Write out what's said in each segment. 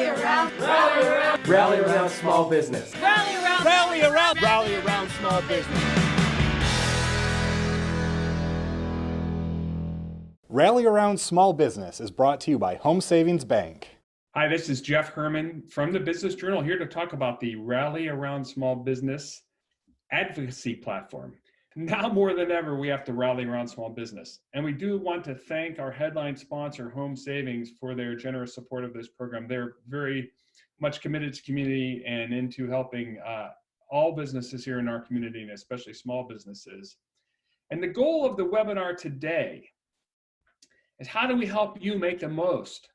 Rally around small business. Rally around small business. Rally Around Small Business is brought to you by Home Savings Bank. Hi, this is Jeff Herman from the Business Journal, here to talk about the Rally Around Small Business Advocacy platform. Now more than ever, we have to rally around small business. And we do want to thank our headline sponsor, Home Savings, for their generous support of this program. They're very much committed to community and into helping all businesses here in our community, and especially small businesses. And the goal of the webinar today is how do we help you make the most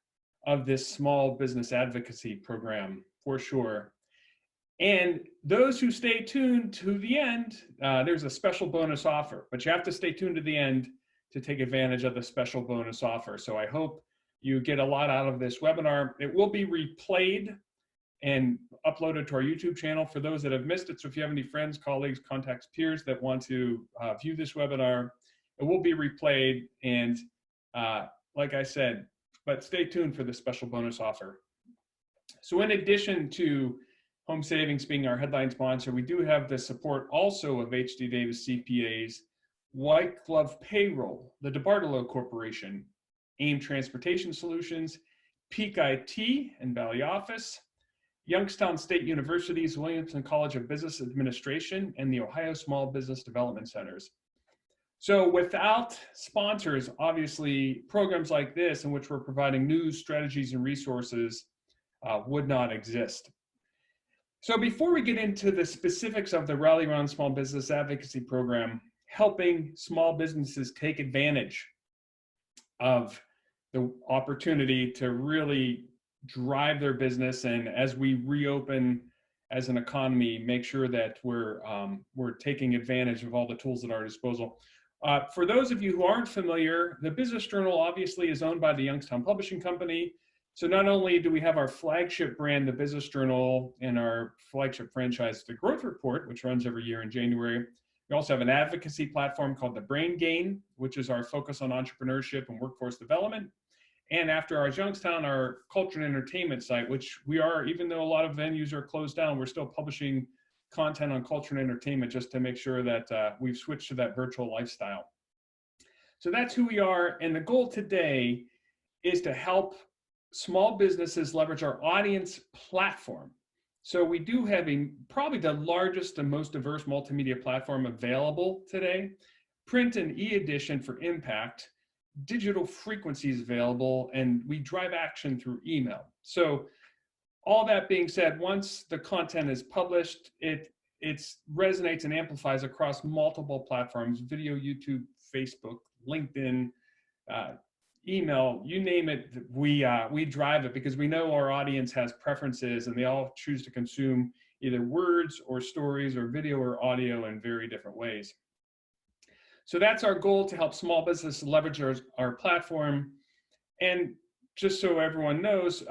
of this small business advocacy program, for sure. And those who stay tuned to the end, there's a special bonus offer, but you have to stay tuned to the end to take advantage of the special bonus offer. So I hope you get a lot out of this webinar. It will be replayed and uploaded to our YouTube channel for those that have missed it. So if you have any friends, colleagues, contacts, peers that want to view this webinar, it will be replayed. And like I said, but stay tuned for the special bonus offer. So in addition to Home Savings being our headline sponsor, we do have the support also of HD Davis CPAs, White Glove Payroll, the DeBartolo Corporation, AIM Transportation Solutions, Peak IT and Valley Office, Youngstown State University's Williamson College of Business Administration, and the Ohio Small Business Development Centers. So without sponsors, obviously programs like this in which we're providing news, strategies, and resources would not exist. So before we get into the specifics of the Rally Around Small Business Advocacy Program, helping small businesses take advantage of the opportunity to really drive their business, and as we reopen as an economy, make sure that we're taking advantage of all the tools at our disposal. For those of you who aren't familiar, the Business Journal obviously is owned by the Youngstown Publishing Company. So not only do we have our flagship brand, the Business Journal, and our flagship franchise, the Growth Report, which runs every year in January, we also have an advocacy platform called the Brain Gain, which is our focus on entrepreneurship and workforce development. And after our Youngstown, our culture and entertainment site, which we are, even though a lot of venues are closed down, we're still publishing content on culture and entertainment just to make sure that we've switched to that virtual lifestyle. So that's who we are. And the goal today is to help small businesses leverage our audience platform. So we do have probably the largest and most diverse multimedia platform available today. Print and e-edition for impact, digital frequencies available, and we drive action through email. So all that being said, once the content is published, it resonates and amplifies across multiple platforms: video, YouTube, Facebook, LinkedIn, email, you name it. We drive it because we know our audience has preferences, and they all choose to consume either words or stories or video or audio in very different ways. So that's our goal, to help small businesses leverage our platform. And just so everyone knows,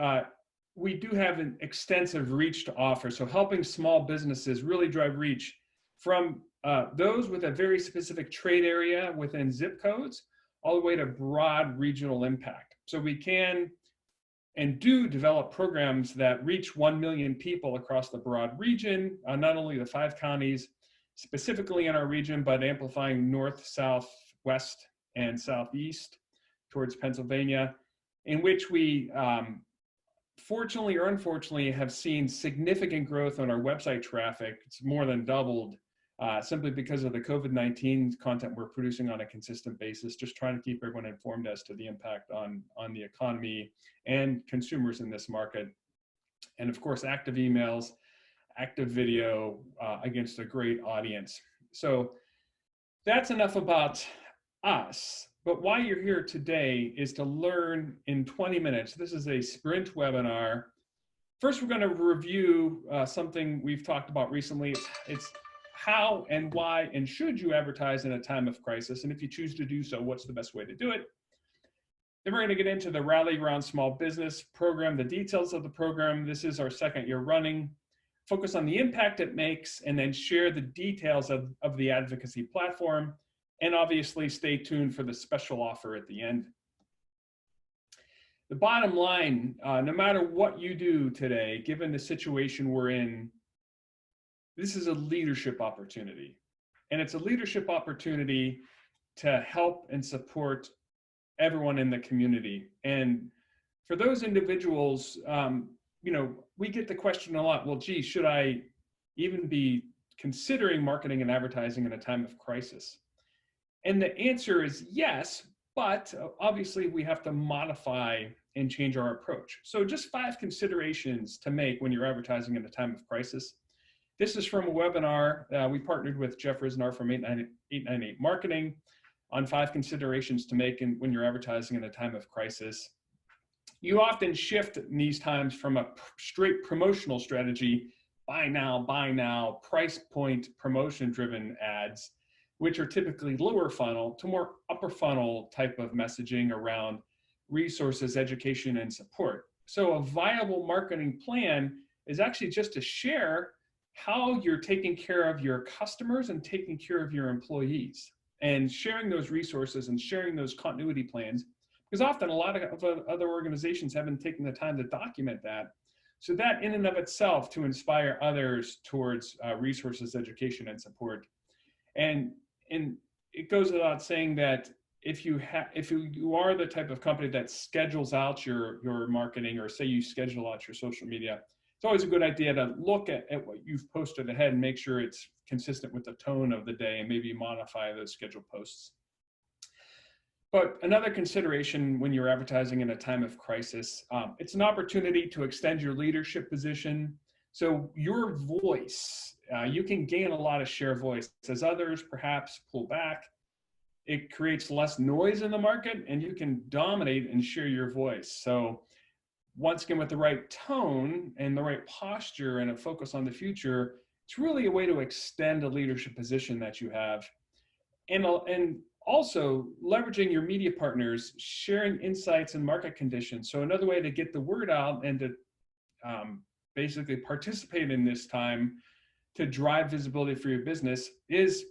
we do have an extensive reach to offer. So helping small businesses really drive reach from those with a very specific trade area within zip codes, all the way to broad regional impact. So we can and do develop programs that reach 1 million people across the broad region, not only the 5 counties specifically in our region, but amplifying north, south, west, and southeast towards Pennsylvania, in which we fortunately or unfortunately have seen significant growth on our website traffic. It's more than doubled simply because of the COVID-19 content we're producing on a consistent basis, just trying to keep everyone informed as to the impact on the economy and consumers in this market. And of course, active emails, active video against a great audience. So that's enough about us. But why you're here today is to learn in 20 minutes. This is a sprint webinar. First, we're going to review something we've talked about recently. It's how and why and should you advertise in a time of crisis? And if you choose to do so, what's the best way to do it? Then we're going to get into the Rally Around Small Business program, the details of the program. This is our 2nd year running. Focus on the impact it makes, and then share the details of the advocacy platform. And obviously stay tuned for the special offer at the end. the bottom line, no matter what you do today, given the situation we're in, this is a leadership opportunity. And it's a leadership opportunity to help and support everyone in the community. And for those individuals, we get the question a lot, well, gee, should I even be considering marketing and advertising in a time of crisis? And the answer is yes, but obviously we have to modify and change our approach. So just 5 considerations to make when you're advertising in a time of crisis. This is from a webinar. We partnered with Jeff Risnar from 898 Marketing on 5 considerations to make when you're advertising in a time of crisis. You often shift in these times from a straight promotional strategy, buy now, price point, promotion-driven ads, which are typically lower funnel, to more upper funnel type of messaging around resources, education, and support. So a viable marketing plan is actually just to share how you're taking care of your customers and taking care of your employees, and sharing those resources and sharing those continuity plans, because often a lot of other organizations haven't taken the time to document that. So that in and of itself to inspire others towards resources, education, and support. And it goes without saying that if you are the type of company that schedules out your marketing, or say you schedule out your social media, it's always a good idea to look at what you've posted ahead and make sure it's consistent with the tone of the day, and maybe modify those scheduled posts. But another consideration when you're advertising in a time of crisis, it's an opportunity to extend your leadership position. So your voice, you can gain a lot of share voice as others perhaps pull back. It creates less noise in the market, and you can dominate and share your voice. So once again, with the right tone and the right posture and a focus on the future, it's really a way to extend a leadership position that you have. And also leveraging your media partners, sharing insights and market conditions. So another way to get the word out and to basically participate in this time to drive visibility for your business is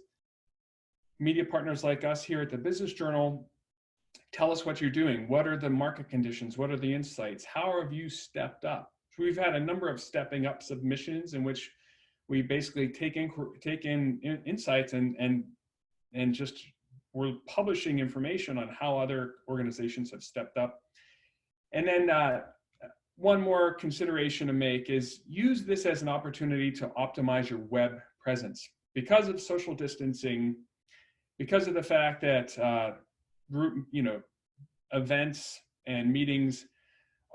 media partners like us here at the Business Journal. Tell us what you're doing. What are the market conditions? What are the insights? How have you stepped up? So we've had a number of stepping up submissions in which we basically take in insights and just we're publishing information on how other organizations have stepped up. And then one more consideration to make is use this as an opportunity to optimize your web presence. Because of social distancing, because of the fact that events and meetings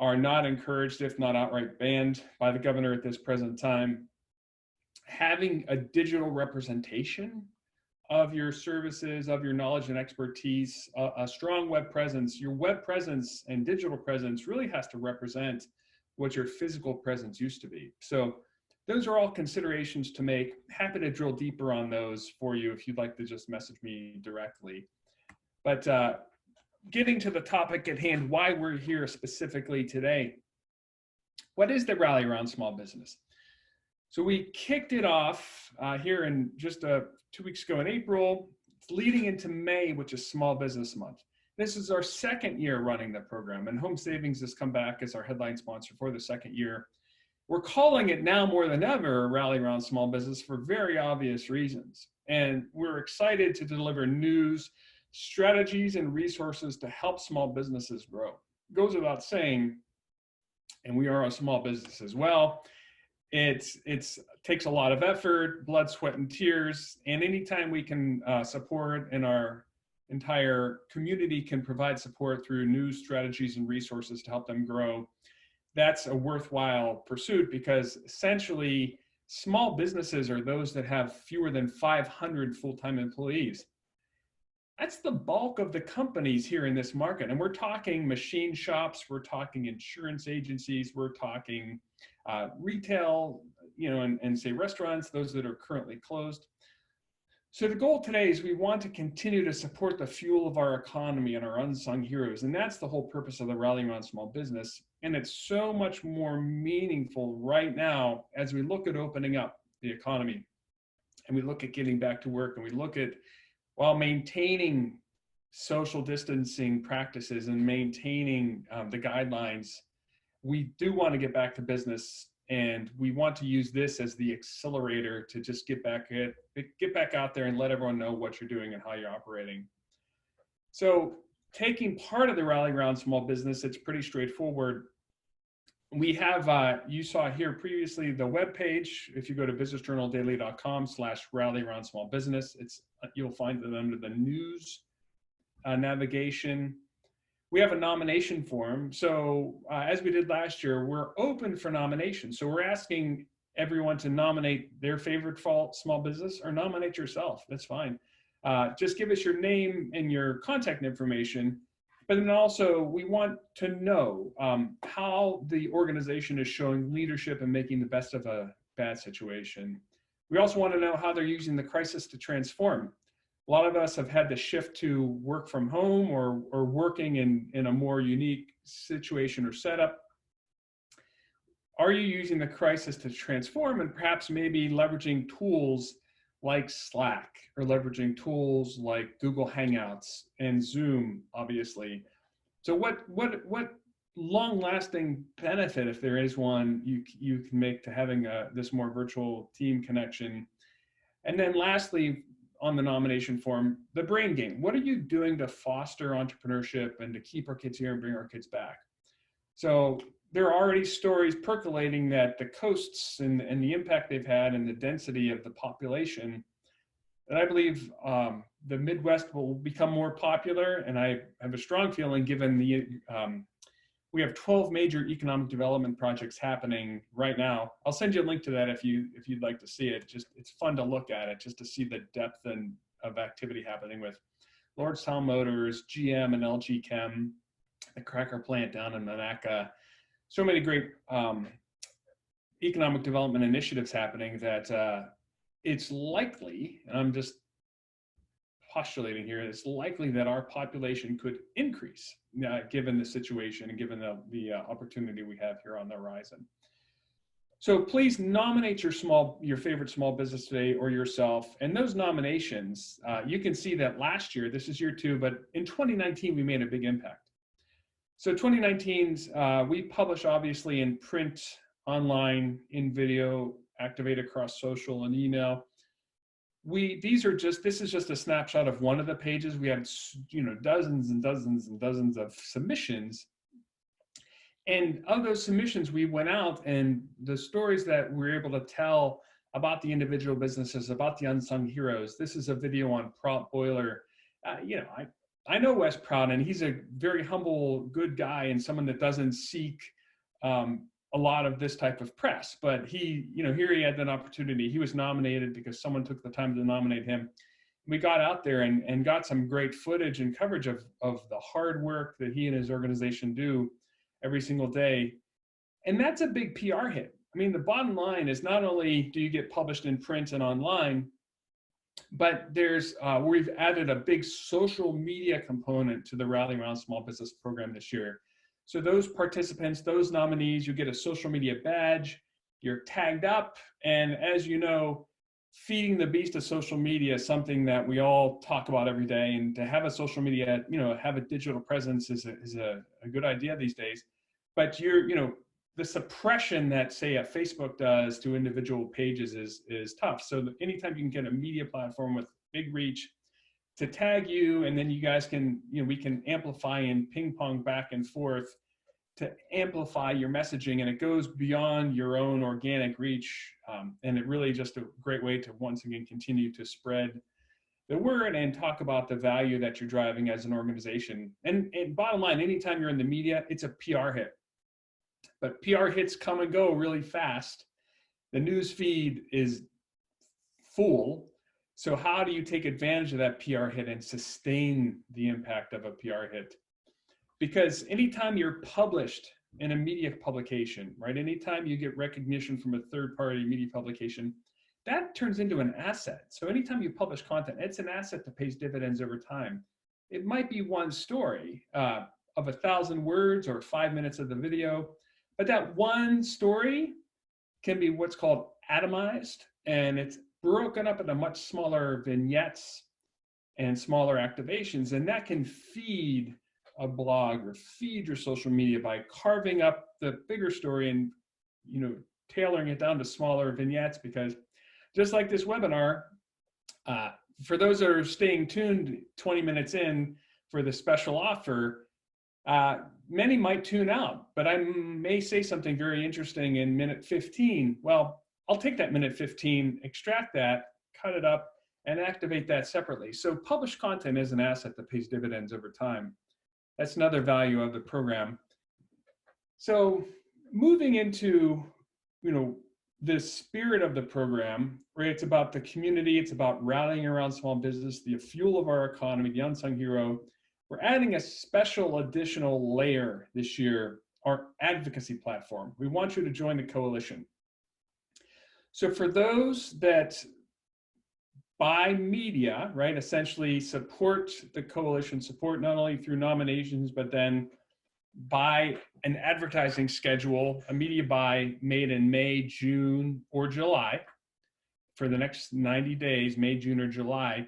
are not encouraged, if not outright banned by the governor at this present time, having a digital representation of your services, of your knowledge and expertise, a strong web presence. Your web presence and digital presence really has to represent what your physical presence used to be. So those are all considerations to make. Happy to drill deeper on those for you if you'd like to just message me directly. But getting to the topic at hand, why we're here specifically today. What is the Rally Around Small Business? So we kicked it off here in just 2 weeks ago in April. It's leading into May, which is Small Business Month. This is our 2nd year running the program, and Home Savings has come back as our headline sponsor for the 2nd year. We're calling it now more than ever Rally Around Small Business for very obvious reasons. And we're excited to deliver news, strategies, and resources to help small businesses grow. It goes without saying, and we are a small business as well, it takes a lot of effort, blood, sweat, and tears, and anytime we can support, and our entire community can provide support through news, strategies, and resources to help them grow, that's a worthwhile pursuit, because essentially small businesses are those that have fewer than 500 full-time employees. That's the bulk of the companies here in this market. And we're talking machine shops, we're talking insurance agencies, we're talking retail, and say restaurants, those that are currently closed. So the goal today is we want to continue to support the fuel of our economy and our unsung heroes. And that's the whole purpose of the Rally Around Small Business. And it's so much more meaningful right now as we look at opening up the economy, and we look at getting back to work, and we look at, while maintaining social distancing practices and maintaining the guidelines, we do want to get back to business, and we want to use this as the accelerator to just get back out there and let everyone know what you're doing and how you're operating. So taking part of the Rally Around Small Business, it's pretty straightforward. We have, you saw here previously, the webpage. If you go to businessjournaldaily.com/rally around small business, you'll find it under the news navigation. We have a nomination form. So as we did last year, we're open for nominations. So we're asking everyone to nominate their favorite small business or nominate yourself. That's fine. Just give us your name and your contact information. But then also, we want to know how the organization is showing leadership and making the best of a bad situation. We also want to know how they're using the crisis to transform. A lot of us have had to shift to work from home or working in a more unique situation or setup. Are you using the crisis to transform and perhaps maybe leveraging tools like Slack or leveraging tools like Google Hangouts and Zoom, obviously? So what long-lasting benefit, if there is one, you can make to having this more virtual team connection? And then lastly, on the nomination form, the brain game. What are you doing to foster entrepreneurship and to keep our kids here and bring our kids back? So there are already stories percolating that the coasts and the impact they've had and the density of the population, and I believe the Midwest will become more popular. And I have a strong feeling, given we have 12 major economic development projects happening right now. I'll send you a link to that if you'd like to see it. It's fun to look at it, just to see the depth of activity happening with Lordstown Motors, GM and LG Chem, the cracker plant down in Monaca. So many great economic development initiatives happening that it's likely, and I'm just postulating here, it's likely that our population could increase given the situation and given the opportunity we have here on the horizon. So please nominate your favorite small business today or yourself. And those nominations, you can see that last year, this is year 2, but in 2019, we made a big impact. So 2019's, we publish obviously in print, online, in video, activate across social and email. This is just a snapshot of one of the pages. We had, dozens and dozens and dozens of submissions. And of those submissions, we went out, and the stories that we were able to tell about the individual businesses, about the unsung heroes. This is a video on Prout Boiler. I know Wes Prout, and he's a very humble, good guy, and someone that doesn't seek a lot of this type of press. But here he had an opportunity. He was nominated because someone took the time to nominate him. We got out there and got some great footage and coverage of the hard work that he and his organization do every single day. And that's a big PR hit. I mean, the bottom line is, not only do you get published in print and online, but we've added a big social media component to the Rally Around Small Business program this year. So those participants, those nominees, you get a social media badge, you're tagged up, and as you know, feeding the beast of social media is something that we all talk about every day. And to have a social media, have a digital presence is a good idea these days. But the suppression that, say, a Facebook does to individual pages is tough. So anytime you can get a media platform with big reach to tag you, and then you guys can, we can amplify and ping pong back and forth to amplify your messaging, and it goes beyond your own organic reach. And it really just a great way to once again continue to spread the word and talk about the value that you're driving as an organization. And bottom line, anytime you're in the media, it's a PR hit. But PR hits come and go really fast. The news feed is full. So how do you take advantage of that PR hit and sustain the impact of a PR hit? Because anytime you're published in a media publication, right? Anytime you get recognition from a third-party media publication, that turns into an asset. So anytime you publish content, it's an asset that pays dividends over time. It might be one story of 1,000 words or 5 minutes of the video, but that one story can be what's called atomized, and it's broken up into much smaller vignettes. and smaller activations, and that can feed a blog or feed your social media by carving up the bigger story and tailoring it down to smaller vignettes. Because just like this webinar, for those that are staying tuned 20 minutes in for the special offer, many might tune out, but I may say something very interesting in minute 15. Well, I'll take that minute 15, extract that, cut it up, and activate that separately. So published content is an asset that pays dividends over time. That's another value of the program. So moving into, the spirit of the program, right? It's about the community. It's about rallying around small business, the fuel of our economy, the unsung hero. We're adding a special additional layer this year, our advocacy platform. We want you to join the coalition. So for those that buy media, right, essentially support the coalition, support not only through nominations, but then buy an advertising schedule, a media buy made in May, June, or July for the next 90 days, May, June, or July.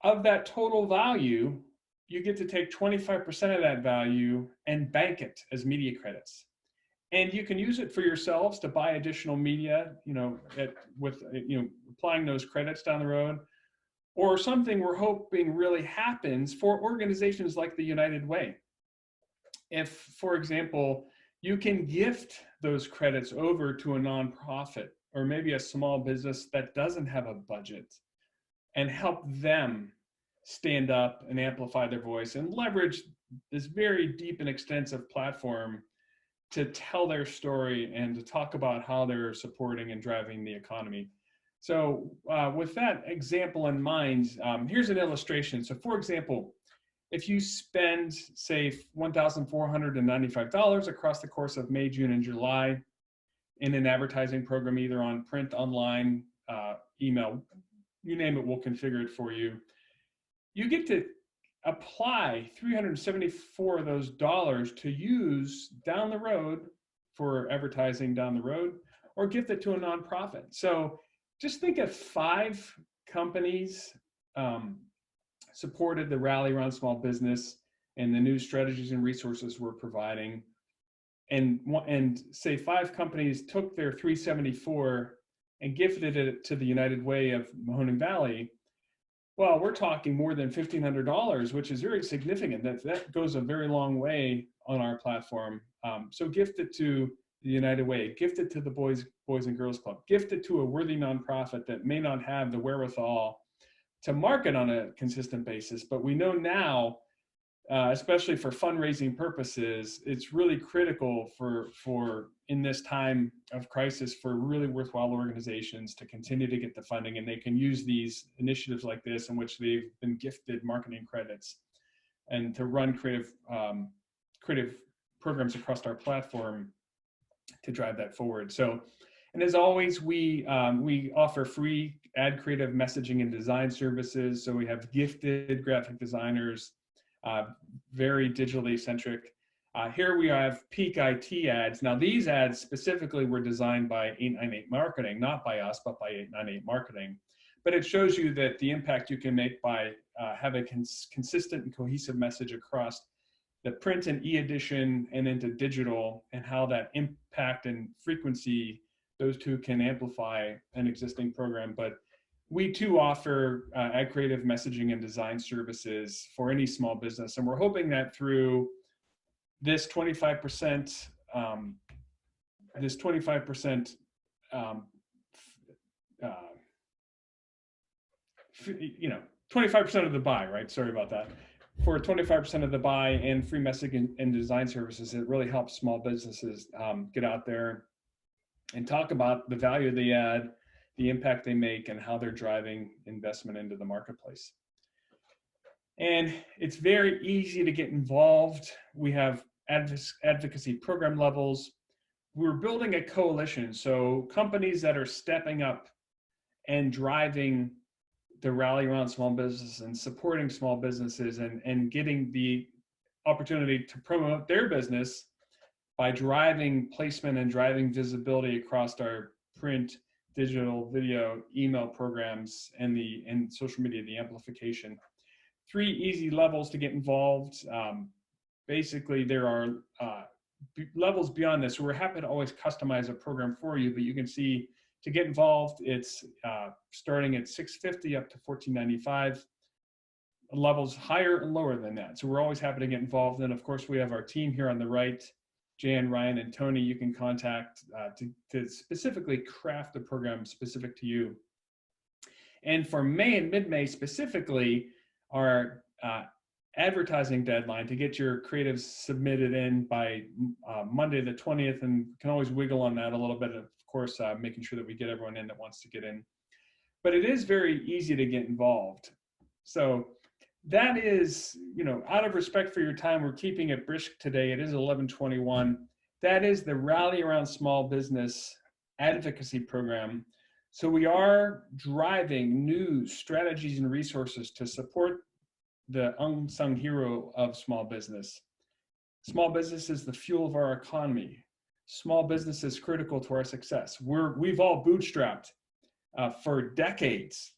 Of that total value, you get to take 25% of that value and bank it as media credits. And you can use it for yourselves to buy additional media, applying those credits down the road, or something we're hoping really happens for organizations like the United Way. If, for example, you can gift those credits over to a nonprofit or maybe a small business that doesn't have a budget and help them stand up and amplify their voice and leverage this very deep and extensive platform to tell their story and to talk about how they're supporting and driving the economy. So with that example in mind, here's an illustration. So for example, if you spend, say, $1,495 across the course of May, June, and July in an advertising program, either on print, online, email, you name it, we'll configure it for you. You get to apply 374 of those dollars to use down the road for advertising down the road, or gift it to a nonprofit. So just think of 5 companies supported the rally around small business and the new strategies and resources we're providing. And say 5 companies took their 374 and gifted it to the United Way of Mahoning Valley. Well, we're talking more than $1,500, which is very significant. That goes a very long way on our platform. So gift it to the United Way, gift it to the Boys and Girls Club, gift it to a worthy nonprofit that may not have the wherewithal to market on a consistent basis. But we know now, especially for fundraising purposes, it's really critical for in this time of crisis for really worthwhile organizations to continue to get the funding, and they can use these initiatives like this in which they've been gifted marketing credits and to run creative programs across our platform to drive that forward. So, and as always, we offer free ad creative messaging and design services. So we have gifted graphic designers, very digitally centric. Here we have peak IT ads. Now these ads specifically were designed by 898 Marketing, not by us, but by 898 Marketing. But it shows you that the impact you can make by having consistent and cohesive message across the print and e-edition and into digital, and how that impact and frequency, those two can amplify an existing program. But we too offer ad creative messaging and design services for any small business. And we're hoping that through this 25%, 25% of the buy, right? Sorry about that. For 25% of the buy and free messaging and design services, it really helps small businesses get out there and talk about the value of the ad, the impact they make, and how they're driving investment into the marketplace. And it's very easy to get involved. We have advocacy program levels. We're building a coalition, so companies that are stepping up and driving the rally around small business and supporting small businesses and getting the opportunity to promote their business by driving placement and driving visibility across our print, digital, video, email programs, and social media, the amplification. 3 easy levels to get involved. Basically, there are levels beyond this. So we're happy to always customize a program for you, but you can see to get involved, it's starting at $650 up to $1495. Levels higher and lower than that. So we're always happy to get involved. And of course, we have our team here on the right, Jan, Ryan, and Tony. You can contact to specifically craft the program specific to you. And for May and mid-May specifically, our advertising deadline to get your creatives submitted in by Monday the 20th, and can always wiggle on that a little bit, of course, making sure that we get everyone in that wants to get in. But it is very easy to get involved. So that is, out of respect for your time, we're keeping it brisk today. It is 11:21. That is the Rally Around Small Business Advocacy Program. So we are driving news, strategies, and resources to support the unsung hero of small business. Small business is the fuel of our economy. Small business is critical to our success. We've all bootstrapped for decades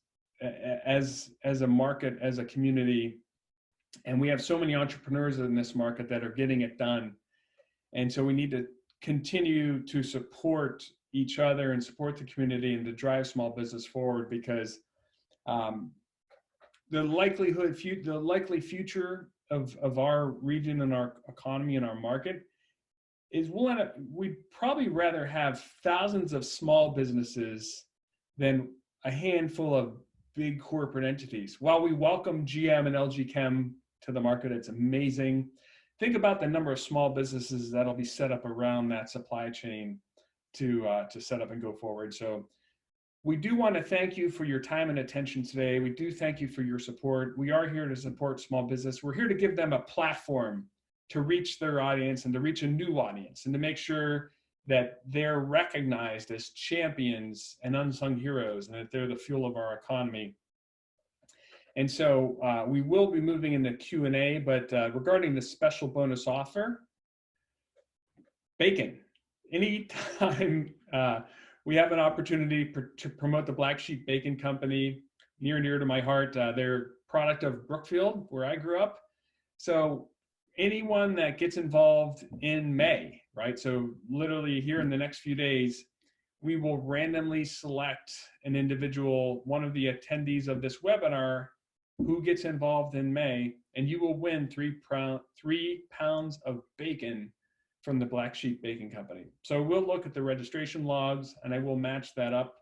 as a market, as a community, and we have so many entrepreneurs in this market that are getting it done. And so we need to continue to support each other and support the community and to drive small business forward, because the likely future of our region and our economy and our market is we'd probably rather have thousands of small businesses than a handful of big corporate entities. While we welcome GM and LG Chem to the market, it's amazing. Think about the number of small businesses that'll be set up around that supply chain to set up and go forward. So we do want to thank you for your time and attention today. We do thank you for your support. We are here to support small business. We're here to give them a platform to reach their audience and to reach a new audience, and to make sure that they're recognized as champions and unsung heroes, and that they're the fuel of our economy. And so we will be moving into Q&A, but regarding the special bonus offer, bacon. Anytime we have an opportunity to promote the Black Sheep Bacon Company, near and dear to my heart, they're product of Brookfield, where I grew up. So anyone that gets involved in May, right? So literally here in the next few days, we will randomly select an individual, one of the attendees of this webinar, who gets involved in May, and you will win 3 pounds of bacon from the Black Sheep Bacon Company. So we'll look at the registration logs, and I will match that up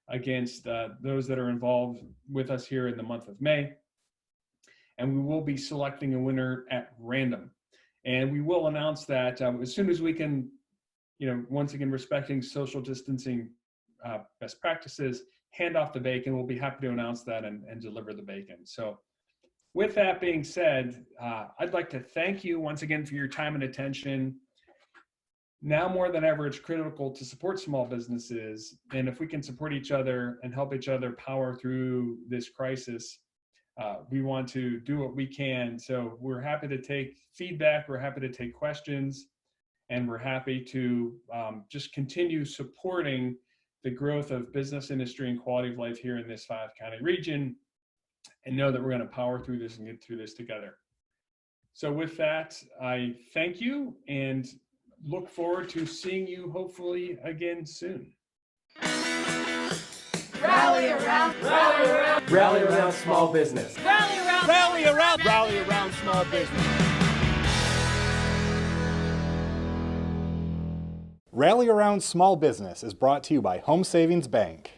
against those that are involved with us here in the month of May. And we will be selecting a winner at random. And we will announce that as soon as we can, once again, respecting social distancing best practices, hand off the bacon. We'll be happy to announce that and deliver the bacon. So with that being said, I'd like to thank you once again for your time and attention. Now more than ever, it's critical to support small businesses. And if we can support each other and help each other power through this crisis, we want to do what we can. So we're happy to take feedback, we're happy to take questions, and we're happy to just continue supporting the growth of business, industry, and quality of life here in this 5-county region, and know that we're going to power through this and get through this together. So with that, I thank you and look forward to seeing you hopefully again soon. Rally around, rally around, rally around small business. Rally around, rally around, rally around small business. Rally Around Small Business is brought to you by Home Savings Bank.